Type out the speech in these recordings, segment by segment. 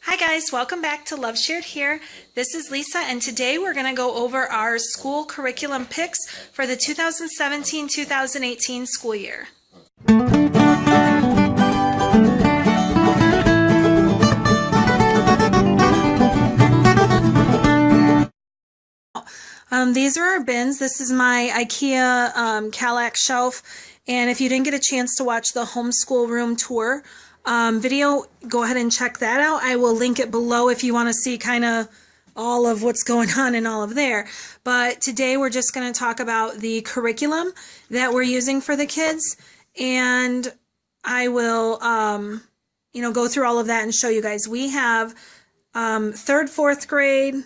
Hi guys, welcome back to Love Shared here. This is Lisa and today we're going to go over our school curriculum picks for the 2017-2018 school year. These are our bins. This is my IKEA Kallax shelf, and if you didn't get a chance to watch the homeschool room tour video, go ahead and check that out. I will link it below if you want to see kind of all of what's going on in all of there. But today we're just going to talk about the curriculum that we're using for the kids, and I will go through all of that and show you guys. We have 3rd, 4th grade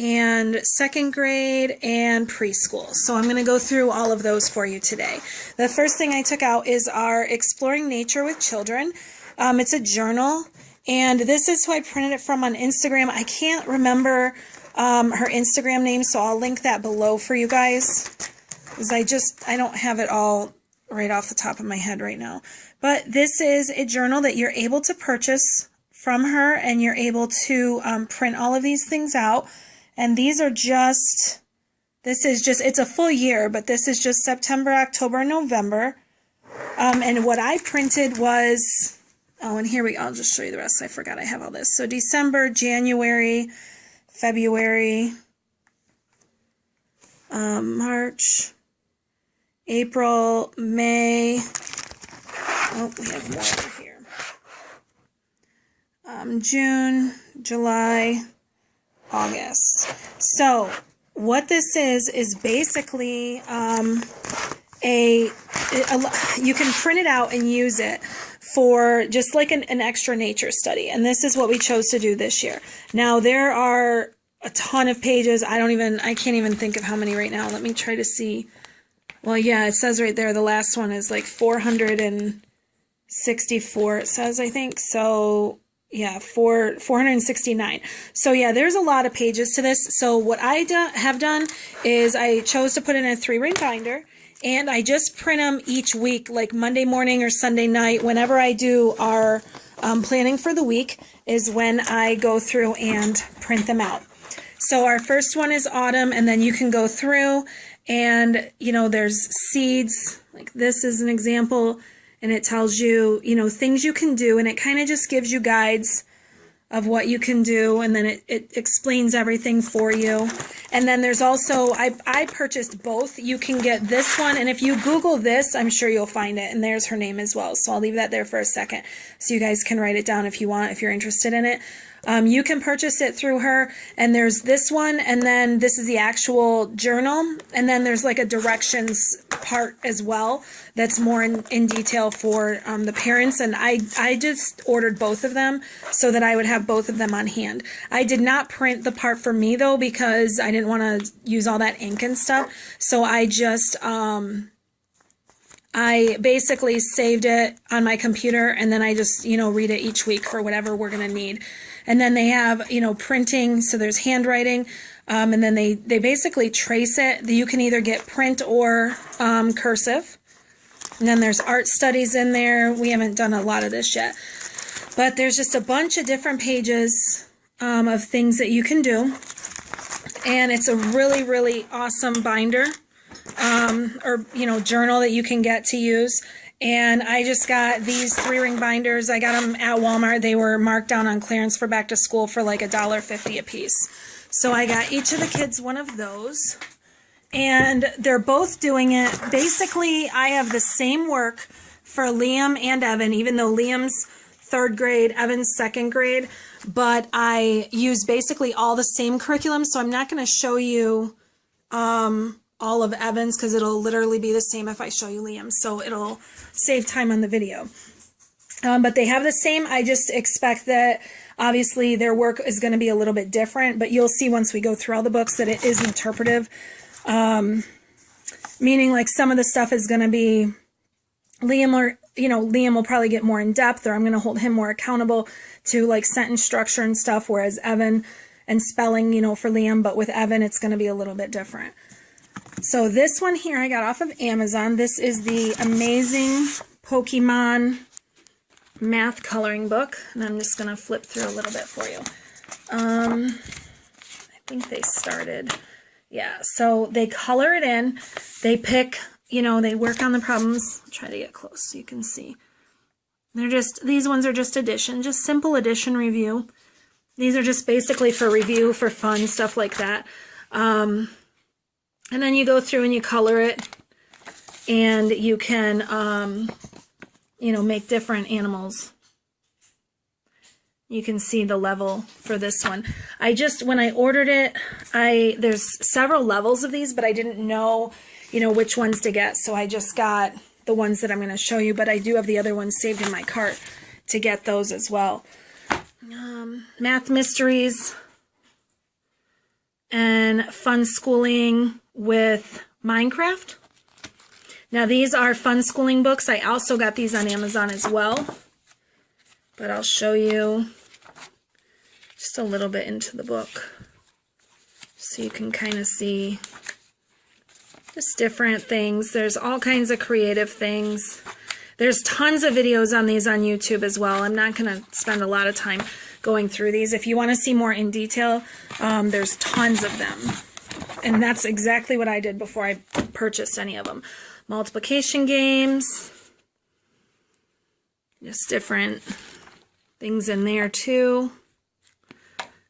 and 2nd grade and preschool. So I'm going to go through all of those for you today. The first thing I took out is our Exploring Nature with Children. It's a journal, and this is who I printed it from on Instagram. I can't remember her Instagram name, so I'll link that below for you guys, because I don't have it all right off the top of my head right now. But this is a journal that you're able to purchase from her, and you're able to print all of these things out. And these are just, it's a full year, but this is just September, October, November. And what I printed was, and here I'll just show you the rest. I forgot I have all this. So December, January, February, March, April, May. Oh, we have more over here. June, July, August. So what this is basically you can print it out and use it for just like an extra nature study. And this is what we chose to do this year. Now there are a ton of pages. I can't even think of how many right now. Let me try to see. Well, yeah, it says right there, the last one is like 464, it says, I think. So yeah, 469. So yeah, there's a lot of pages to this. So what I have done is I chose to put in a 3-ring binder, and I just print them each week, like Monday morning or Sunday night. Whenever I do our planning for the week is when I go through and print them out. So our first one is autumn, and then you can go through and, there's seeds. Like this is an example. And it tells you, things you can do, and it kind of just gives you guides of what you can do, and then it explains everything for you. And then there's also, I purchased both. You can get this one, and if you Google this, I'm sure you'll find it, and there's her name as well. So I'll leave that there for a second so you guys can write it down if you want, if you're interested in it. You can purchase it through her, and there's this one, and then this is the actual journal, and then there's like a directions part as well that's more in detail for the parents, and I just ordered both of them so that I would have both of them on hand. I did not print the part for me though, because I didn't want to use all that ink and stuff, so I just I basically saved it on my computer, and then I just, read it each week for whatever we're going to need. And then they have, printing, so there's handwriting, and then they basically trace it. You can either get print or cursive. And then there's art studies in there. We haven't done a lot of this yet. But there's just a bunch of different pages of things that you can do. And it's a really, really awesome binder. Or journal that you can get to use. And I just got these 3-ring binders. I got them at Walmart. They were marked down on clearance for back to school for like $1.50 a piece. So I got each of the kids one of those, and they're both doing it. Basically, I have the same work for Liam and Evan, even though Liam's 3rd grade, Evan's 2nd grade, but I use basically all the same curriculum. So I'm not going to show you all of Evan's, because it'll literally be the same if I show you Liam's, so it'll save time on the video. But they have the same. I just expect that obviously their work is going to be a little bit different, but you'll see once we go through all the books that it is interpretive, meaning like some of the stuff is going to be Liam will probably get more in depth, or I'm going to hold him more accountable to like sentence structure and stuff, whereas Evan and spelling, for Liam, but with Evan it's going to be a little bit different. So this one here I got off of Amazon. This is the Amazing Pokemon math coloring book, and I'm just going to flip through a little bit for you. I think they started, yeah, so they color it in, they pick, you know, they work on the problems. I'll try to get close so you can see. They're just, these ones are just addition, just simple addition review. These are just basically for review, for fun, stuff like that. And then you go through and you color it, and you can, you know, make different animals. You can see the level for this one. When I ordered it, there's several levels of these, but I didn't know, you know, which ones to get. So I just got the ones that I'm going to show you, but I do have the other ones saved in my cart to get those as well. Math mysteries and fun schooling with Minecraft. Now these are fun schooling books. I also got these on Amazon as well, but I'll show you just a little bit into the book so you can kind of see just different things. There's all kinds of creative things. There's tons of videos on these on YouTube as well. I'm not going to spend a lot of time going through these. If you want to see more in detail, there's tons of them. And that's exactly what I did before I purchased any of them. Multiplication games. Just different things in there too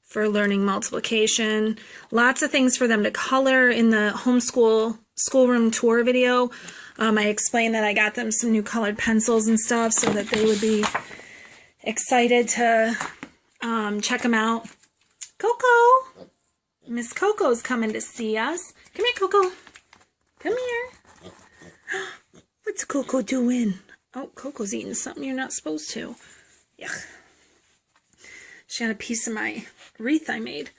for learning multiplication. Lots of things for them to color. In the homeschool schoolroom tour video, I explained that I got them some new colored pencils and stuff so that they would be excited to check them out. Coco! Miss Coco's coming to see us. Come here, Coco. Come here. What's Coco doing? Oh, Coco's eating something you're not supposed to. Yuck. She got a piece of my wreath I made.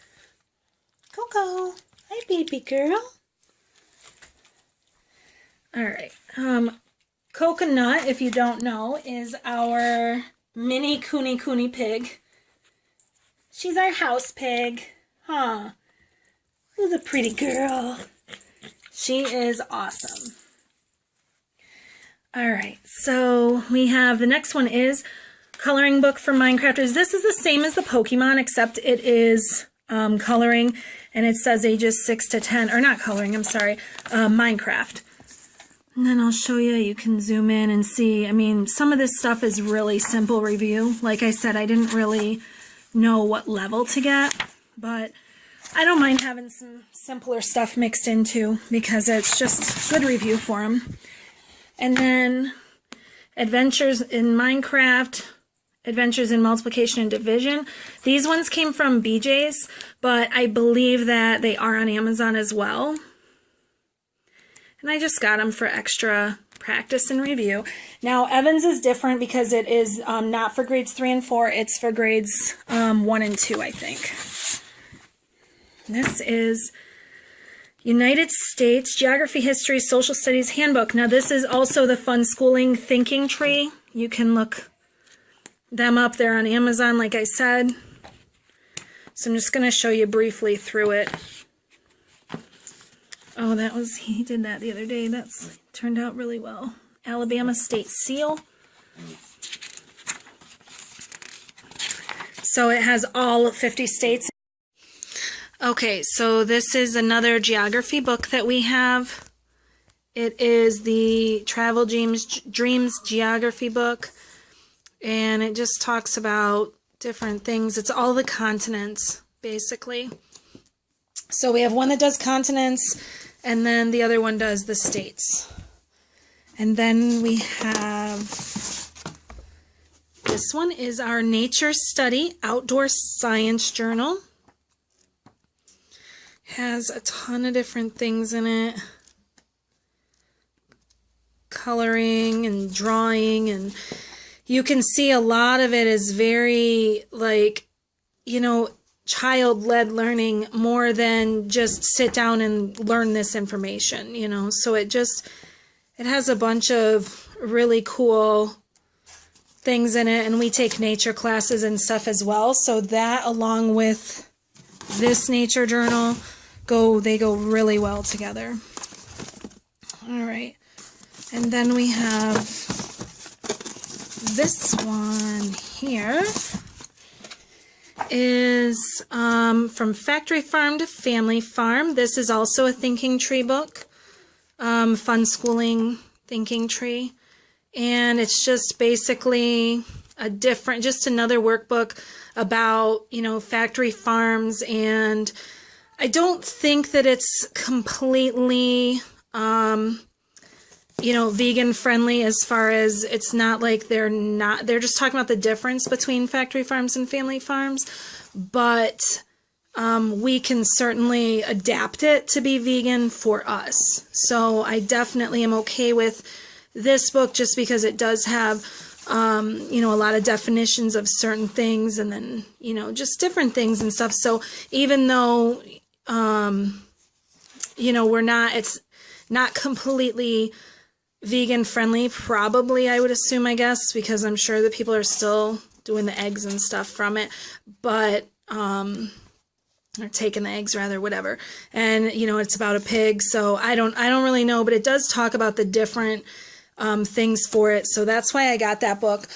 Coco. Hi, baby girl. All right. Coconut, if you don't know, is our mini Cooney pig. She's our house pig. Huh. Who's a pretty girl? She is awesome. All right, so we have the next one is coloring book for Minecrafters. This is the same as the Pokemon, except it is coloring, and it says ages 6 to 10, or not coloring, I'm sorry, Minecraft. And then I'll show you, you can zoom in and see. I mean, some of this stuff is really simple review. Like I said, I didn't really know what level to get, but I don't mind having some simpler stuff mixed in too, because it's just good review for them. And then Adventures in Minecraft, Adventures in Multiplication and Division. These ones came from BJ's, but I believe that they are on Amazon as well. And I just got them for extra practice and review. Now, Evans is different because it is not for grades 3 and 4. It's for grades 1 and 2, I think. This is United States Geography, History, Social Studies Handbook. Now, this is also the Fun Schooling Thinking Tree. You can look them up there on Amazon, like I said. So I'm just going to show you briefly through it. Oh, he did that the other day. That's turned out really well. Alabama State Seal. So it has all 50 states. Okay, so this is another geography book that we have. It is the Travel Dreams Geography book, and it just talks about different things. It's all the continents, basically. So we have one that does continents, and then the other one does the states. And then we have, this one is our Nature Study Outdoor Science Journal. Has a ton of different things in it. Coloring and drawing, and you can see a lot of it is very, like, you know, child-led learning more than just sit down and learn this information, you know. So it has a bunch of really cool things in it, and we take nature classes and stuff as well. So that, along with this nature journal, they go really well together. All right, and then we have this one here is From Factory Farm to Family Farm. This is also a thinking tree book, fun schooling thinking tree. And it's just basically just another workbook about, factory farms. And I don't think that it's completely, vegan friendly, as far as it's not like they're just talking about the difference between factory farms and family farms. But we can certainly adapt it to be vegan for us. So I definitely am okay with this book, just because it does have, a lot of definitions of certain things, and then, just different things and stuff. So even though, it's not completely vegan friendly, probably, I would assume, I guess, because I'm sure that people are still doing the eggs and stuff from it, but, or taking the eggs rather, whatever. And, it's about a pig. So I don't really know, but it does talk about the different things for it. So that's why I got that book,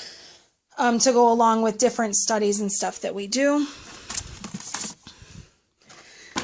to go along with different studies and stuff that we do.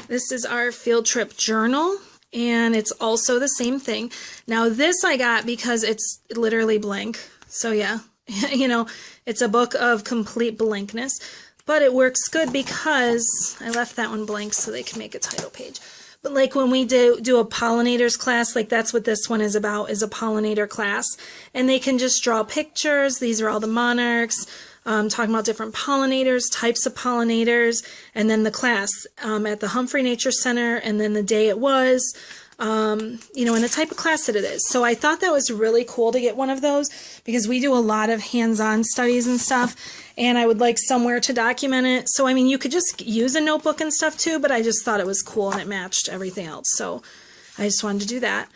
This is our field trip journal, and it's also the same thing. Now this I got because it's literally blank. So yeah, it's a book of complete blankness, but it works good because I left that one blank so they can make a title page. But like when we do a pollinators class, like that's what this one is about, is a pollinator class. And they can just draw pictures. These are all the monarchs, talking about different pollinators, types of pollinators, and then the class at the Humphrey Nature Center, and then the day it was, and the type of class that it is. So I thought that was really cool to get one of those, because we do a lot of hands-on studies and stuff, and I would like somewhere to document it. So, I mean, you could just use a notebook and stuff too, but I just thought it was cool and it matched everything else. So I just wanted to do that.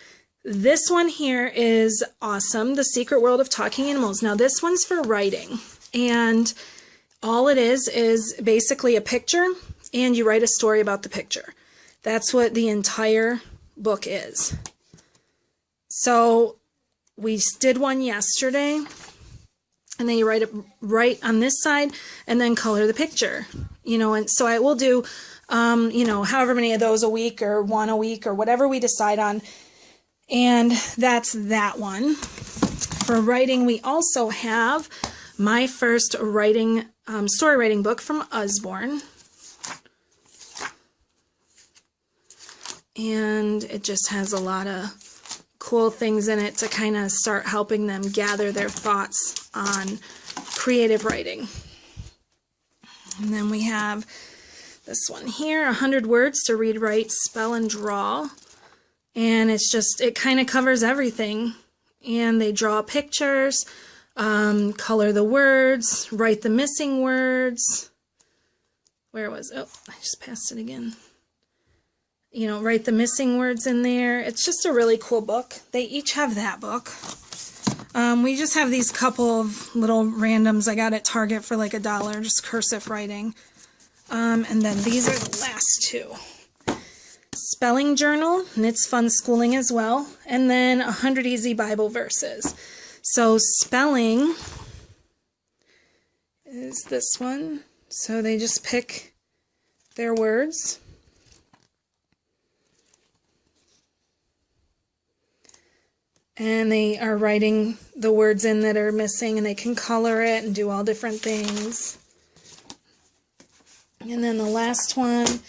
This one here is awesome. The Secret World of Talking Animals. Now this one's for writing, and all it is basically a picture, and you write a story about the picture. That's what the entire book is. So we did one yesterday, and then you write on this side and then color the picture, and so I will do, however many of those a week, or one a week, or whatever we decide on. And that's that one. For writing, we also have my first story writing book from Usborne. And it just has a lot of cool things in it to kind of start helping them gather their thoughts on creative writing. And then we have this one here, 100 Words to Read, Write, Spell, and Draw. And it kind of covers everything. And they draw pictures, color the words, write the missing words. Where was it? Oh, I just passed it again. Write the missing words in there. It's just a really cool book. They each have that book. We just have these couple of little randoms I got at Target for like $1, just cursive writing. And then these are the last two. Spelling journal, and it's fun schooling as well. And then 100 easy Bible verses. So spelling is this one. So they just pick their words. And they are writing the words in that are missing, and they can color it and do all different things. And then the last one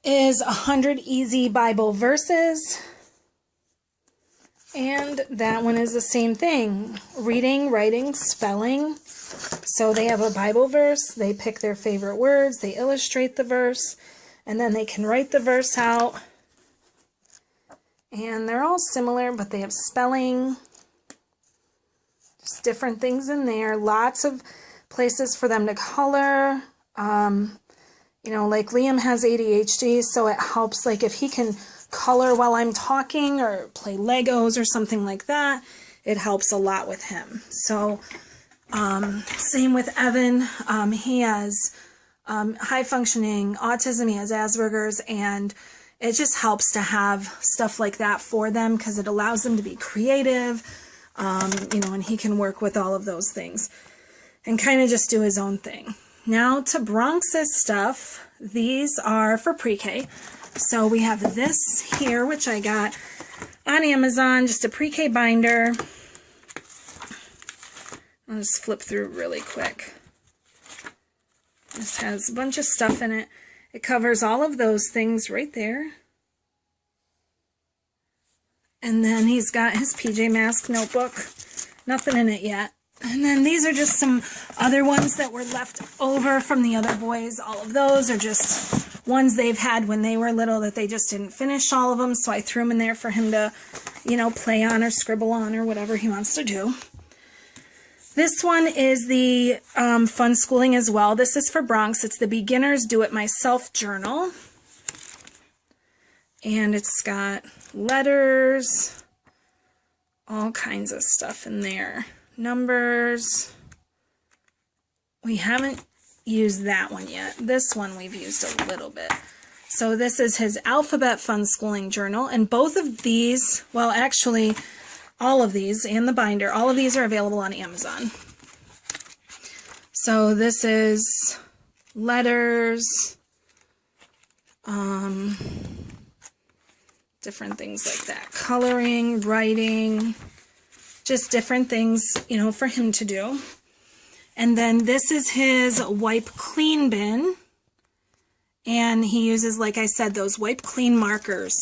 is 100 easy Bible verses. And that one is the same thing. Reading, writing, spelling. So they have a Bible verse, they pick their favorite words, they illustrate the verse, and then they can write the verse out. And they're all similar, but they have spelling, just different things in there. Lots of places for them to color. Like Liam has ADHD, so it helps, like if he can color while I'm talking or play Legos or something like that, it helps a lot with him. So same with Evan. He has high functioning autism, he has Asperger's, and it just helps to have stuff like that for them, because it allows them to be creative. you know, and he can work with all of those things and kind of just do his own thing. Now to Bronx's stuff, these are for pre-K. So we have this here, which I got on Amazon, just a pre-K binder. I'll just flip through really quick. This has a bunch of stuff in it. It covers all of those things right there. And then he's got his PJ Masks notebook. Nothing in it yet. And then these are just some other ones that were left over from the other boys. All of those are just ones they've had when they were little that they just didn't finish all of them. So I threw them in there for him to, you know, play on or scribble on or whatever he wants to do. This one is the fun schooling as well. This is for Bronx. It's the Beginner's Do-It-Myself Journal. And it's got letters, all kinds of stuff in there. Numbers. We haven't used that one yet. This one we've used a little bit. So this is his Alphabet Fun Schooling Journal. And both of these, well, actually, all of these and the binder, all of these are available on Amazon. So this is letters, different things like that. Coloring, writing, just different things, you know, for him to do. And then this is his wipe clean bin. And he uses, like I said, those wipe clean markers.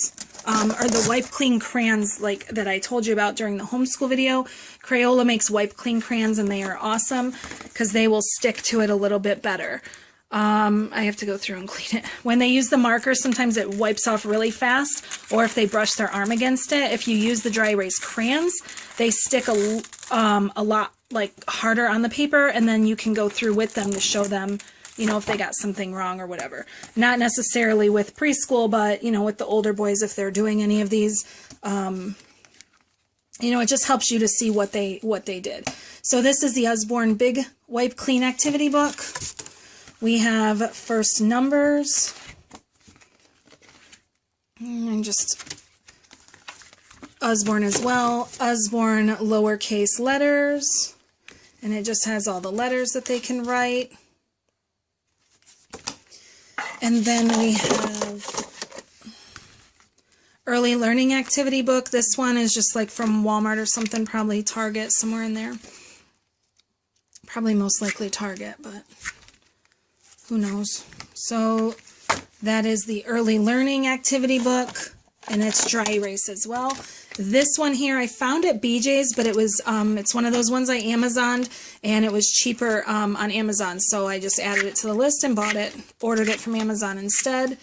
Or the wipe clean crayons like that I told you about during the homeschool video. Crayola makes wipe clean crayons and they are awesome because they will stick to it a little bit better. I have to go through and clean it. When they use the markers, sometimes it wipes off really fast, or if they brush their arm against it. If you use the dry erase crayons, they stick a lot like harder on the paper, and then you can go through with them to show them, you know, if they got something wrong or whatever. Not necessarily with preschool, but, you know, with the older boys, if they're doing any of these, you know, it just helps you to see what they did. So this is the Usborne Big Wipe Clean Activity Book. We have first numbers. And just Usborne as well. Usborne lowercase letters. And it just has all the letters that they can write. And then we have Early Learning Activity Book. This one is just like from Walmart or something, probably Target, somewhere in there. Probably most likely Target, but who knows. So that is the Early Learning Activity Book, and it's dry erase as well. This one here, I found at BJ's, but it was, it's one of those ones I Amazoned, and it was cheaper on Amazon, so I just added it to the list and bought it, ordered it from Amazon instead,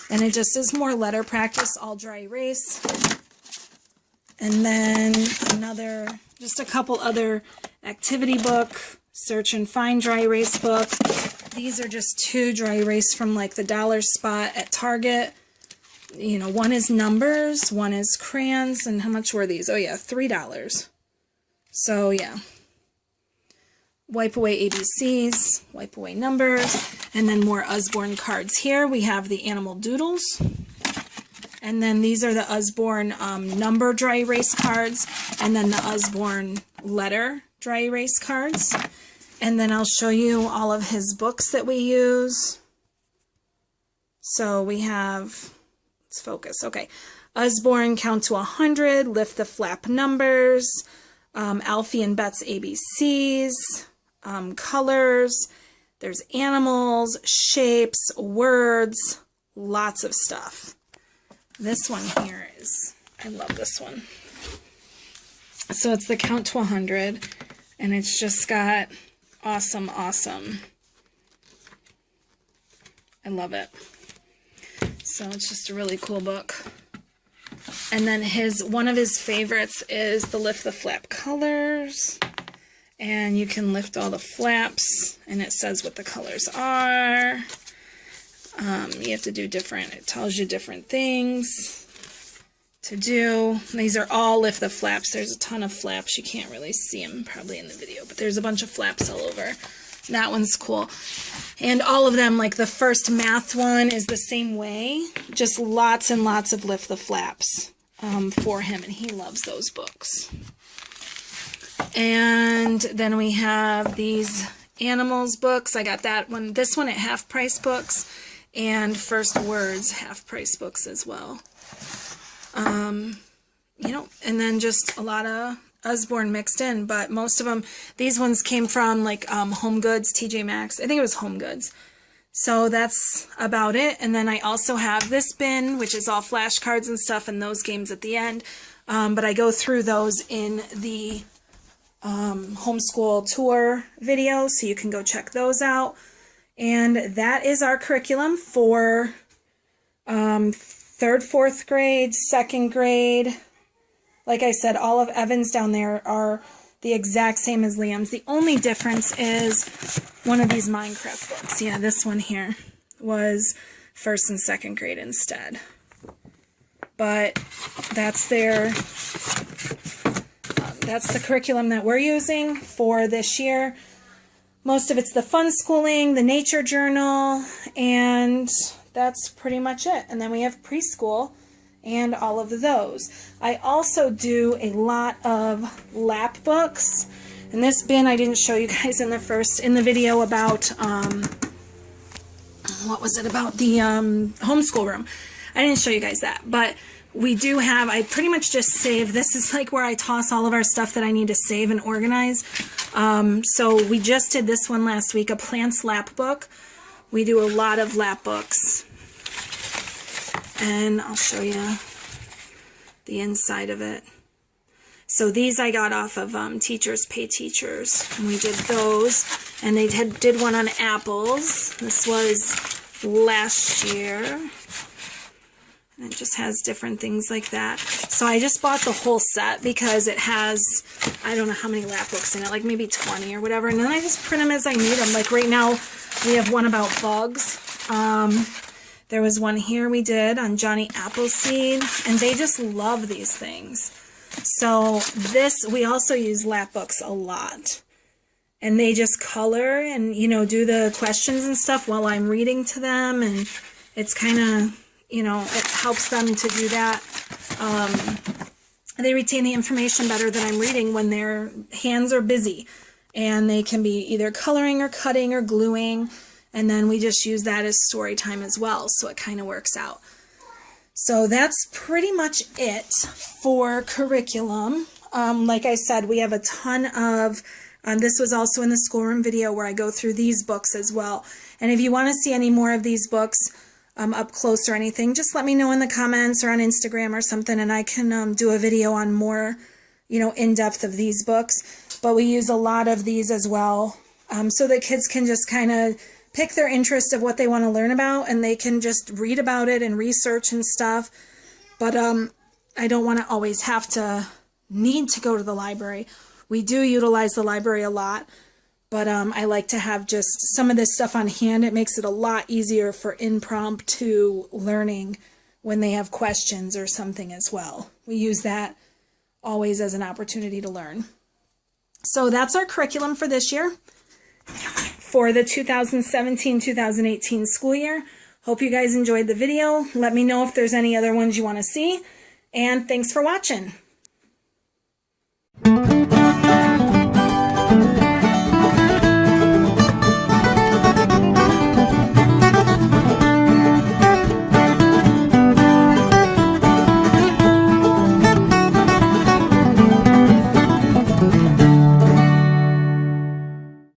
and it just is more letter practice, all dry erase. And then another, just a couple other activity book, search and find dry erase book. These are just two dry erase from like the dollar spot at Target. You know, one is numbers, one is crayons, and how much were these? Oh yeah, $3. So yeah. Wipe away ABCs, wipe away numbers, and then more Usborne cards here. We have the animal doodles. And then these are the Usborne number dry erase cards, and then the Usborne letter dry erase cards. And then I'll show you all of his books that we use. So we have, let's focus, okay. Usborne Count to 100, Lift the Flap Numbers, Alfie and Bet's ABCs, colors, there's animals, shapes, words, lots of stuff. This one here is, I love this one. So it's the Count to 100, and it's just got awesome, awesome. I love it. So it's just a really cool book. And then one of his favorites is the Lift the Flap Colors. And you can lift all the flaps, and it says what the colors are. You have to do different, it tells you different things to do. These are all lift the flaps. There's a ton of flaps. You can't really see them probably in the video, but there's a bunch of flaps all over. That one's cool. And all of them, like the first math one is the same way, just lots and lots of lift the flaps for him, and he loves those books. And then we have these animals books. I got that one, this one at Half Price Books, and First Words Half Price Books as well. You know, and then just a lot of Usborne mixed in, but most of them, these ones came from like Home Goods, TJ Maxx. I think it was Home Goods. So that's about it. And then I also have this bin, which is all flashcards and stuff and those games at the end. But I go through those in the homeschool tour video, so you can go check those out. And that is our curriculum for 3rd, 4th grade, 2nd grade. Like I said, all of Evan's down there are the exact same as Liam's. The only difference is one of these Minecraft books. Yeah, this one here was 1st and 2nd grade instead. But that's their, that's the curriculum that we're using for this year. Most of it's the fun schooling, the nature journal, and that's pretty much it. And then we have preschool and all of those. I also do a lot of lap books. In this bin, I didn't show you guys in the video about, what was it, about the homeschool room. I didn't show you guys that, but we do have, I pretty much just save, this is like where I toss all of our stuff that I need to save and organize. So we just did this one last week, a plants lap book. We do a lot of lap books. And I'll show you the inside of it. So these I got off of Teachers Pay Teachers, and we did those. And they did one on apples. This was last year. And it just has different things like that. So I just bought the whole set because it has, I don't know how many lap books in it, like maybe 20 or whatever. And then I just print them as I need them. Like right now, we have one about bugs. There was one here we did on Johnny Appleseed, and they just love these things. So this, we also use lap books a lot. And they just color and, you know, do the questions and stuff while I'm reading to them. And it's kind of, you know, it helps them to do that. They retain the information better than I'm reading when their hands are busy. And they can be either coloring or cutting or gluing. And then we just use that as story time as well, so it kind of works out. So that's pretty much it for curriculum. Like I said, we have a ton of, this was also in the schoolroom video where I go through these books as well. And if you want to see any more of these books up close or anything, just let me know in the comments or on Instagram or something, and I can do a video on more, you know, in-depth of these books. But we use a lot of these as well, so that kids can just kind of pick their interest of what they want to learn about, and they can just read about it and research and stuff. But I don't want to always have to need to go to the library. We do utilize the library a lot, but I like to have just some of this stuff on hand. It makes it a lot easier for impromptu learning when they have questions or something as well. We use that always as an opportunity to learn. So that's our curriculum for this year, for the 2017-2018 school year. Hope you guys enjoyed the video. Let me know if there's any other ones you want to see. And thanks for watching.